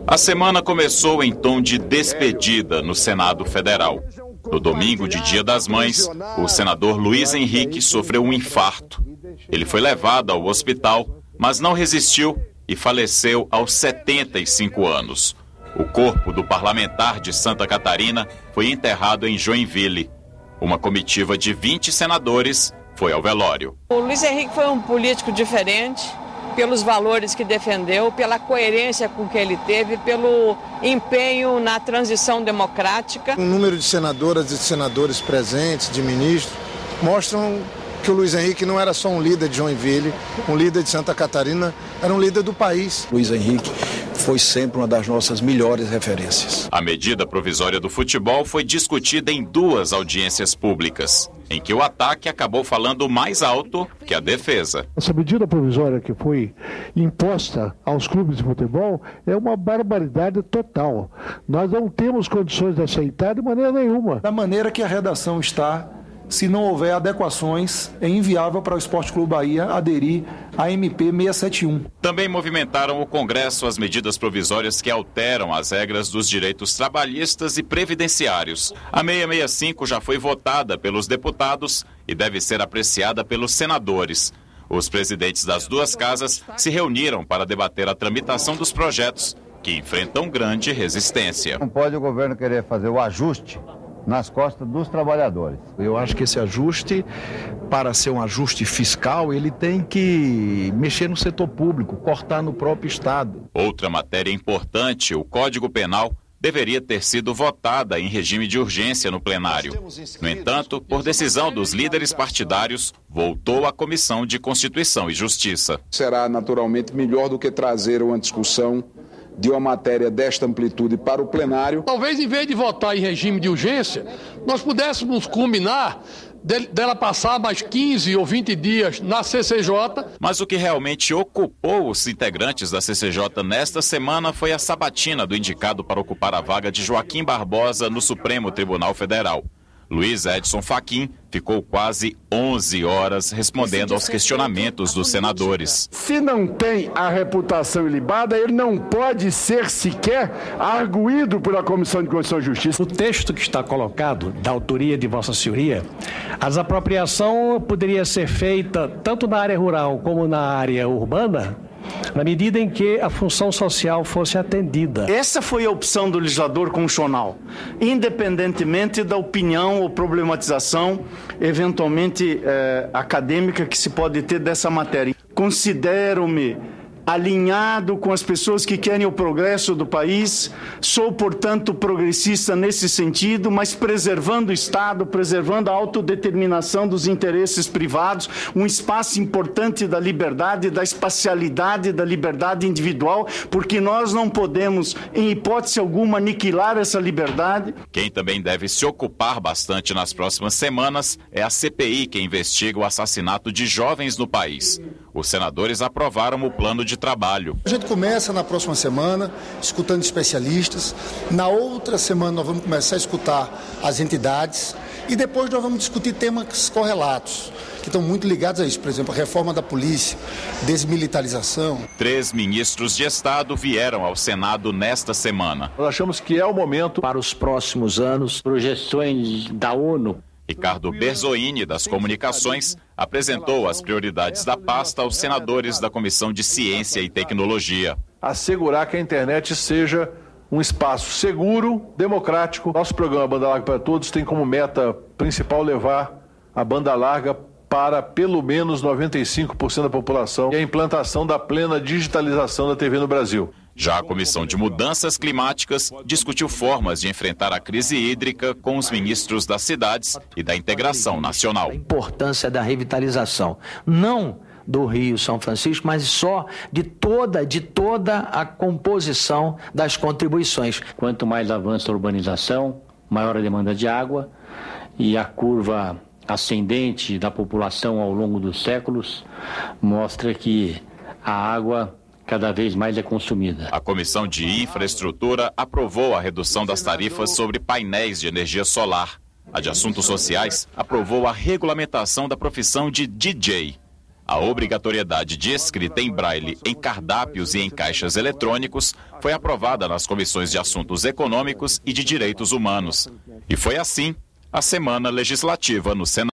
A semana começou em tom de despedida no Senado Federal. No domingo de Dia das Mães, o senador Luiz Henrique sofreu um infarto. Ele foi levado ao hospital, mas não resistiu e faleceu aos 75 anos. O corpo do parlamentar de Santa Catarina foi enterrado em Joinville. Uma comitiva de 20 senadores foi ao velório. O Luiz Henrique foi um político diferente, pelos valores que defendeu, pela coerência com que ele teve, pelo empenho na transição democrática. O número de senadoras e senadores presentes, de ministros, mostram que o Luiz Henrique não era só um líder de Joinville, um líder de Santa Catarina, era um líder do país. Luiz Henrique foi sempre uma das nossas melhores referências. A medida provisória do futebol foi discutida em 2 audiências públicas, em que o ataque acabou falando mais alto que a defesa. Essa medida provisória que foi imposta aos clubes de futebol é uma barbaridade total. Nós não temos condições de aceitar de maneira nenhuma. Da maneira que a redação está, se não houver adequações, é inviável para o Esporte Clube Bahia aderir à MP 671. Também movimentaram o Congresso as medidas provisórias que alteram as regras dos direitos trabalhistas e previdenciários. A 665 já foi votada pelos deputados e deve ser apreciada pelos senadores. Os presidentes das 2 casas se reuniram para debater a tramitação dos projetos, que enfrentam grande resistência. Não pode o governo querer fazer o ajuste nas costas dos trabalhadores. Eu acho que esse ajuste, para ser um ajuste fiscal, ele tem que mexer no setor público, cortar no próprio Estado. Outra matéria importante, o Código Penal, deveria ter sido votada em regime de urgência no plenário. No entanto, por decisão dos líderes partidários, voltou à Comissão de Constituição e Justiça. Será naturalmente melhor do que trazer uma discussão de uma matéria desta amplitude para o plenário. Talvez, em vez de votar em regime de urgência, nós pudéssemos combinar dela passar mais 15 ou 20 dias na CCJ. Mas o que realmente ocupou os integrantes da CCJ nesta semana foi a sabatina do indicado para ocupar a vaga de Joaquim Barbosa no Supremo Tribunal Federal. Luiz Edson Fachin ficou quase 11 horas respondendo aos questionamentos dos senadores. Se não tem a reputação ilibada, ele não pode ser sequer arguído pela Comissão de Constituição e Justiça. No texto que está colocado, da autoria de Vossa Senhoria, a desapropriação poderia ser feita tanto na área rural como na área urbana, na medida em que a função social fosse atendida. Essa foi a opção do legislador constitucional, independentemente da opinião ou problematização, eventualmente acadêmica, que se pode ter dessa matéria. Considero-me alinhado com as pessoas que querem o progresso do país, sou, portanto, progressista nesse sentido, mas preservando o Estado, preservando a autodeterminação dos interesses privados, um espaço importante da liberdade, da espacialidade, da liberdade individual, porque nós não podemos, em hipótese alguma, aniquilar essa liberdade. Quem também deve se ocupar bastante nas próximas semanas é a CPI, que investiga o assassinato de jovens no país. Os senadores aprovaram o plano de trabalho. A gente começa na próxima semana escutando especialistas, na outra semana nós vamos começar a escutar as entidades e depois nós vamos discutir temas correlatos, que estão muito ligados a isso, por exemplo, a reforma da polícia, desmilitarização. 3 ministros de Estado vieram ao Senado nesta semana. Nós achamos que é o momento para os próximos anos, projeções da ONU. Ricardo Berzoini, das Comunicações, apresentou as prioridades da pasta aos senadores da Comissão de Ciência e Tecnologia. Assegurar que a internet seja um espaço seguro, democrático. Nosso programa Banda Larga para Todos tem como meta principal levar a banda larga para pelo menos 95% da população e a implantação da plena digitalização da TV no Brasil. Já a Comissão de Mudanças Climáticas discutiu formas de enfrentar a crise hídrica com os ministros das cidades e da integração nacional. A importância da revitalização, não do Rio São Francisco, mas só de toda a composição das contribuições. Quanto mais avança a urbanização, maior a demanda de água e a curva ascendente da população ao longo dos séculos mostra que a água cada vez mais é consumida. A Comissão de Infraestrutura aprovou a redução das tarifas sobre painéis de energia solar. A de Assuntos Sociais aprovou a regulamentação da profissão de DJ. A obrigatoriedade de escrita em braille em cardápios e em caixas eletrônicos foi aprovada nas comissões de Assuntos Econômicos e de Direitos Humanos. E foi assim a semana legislativa no Senado.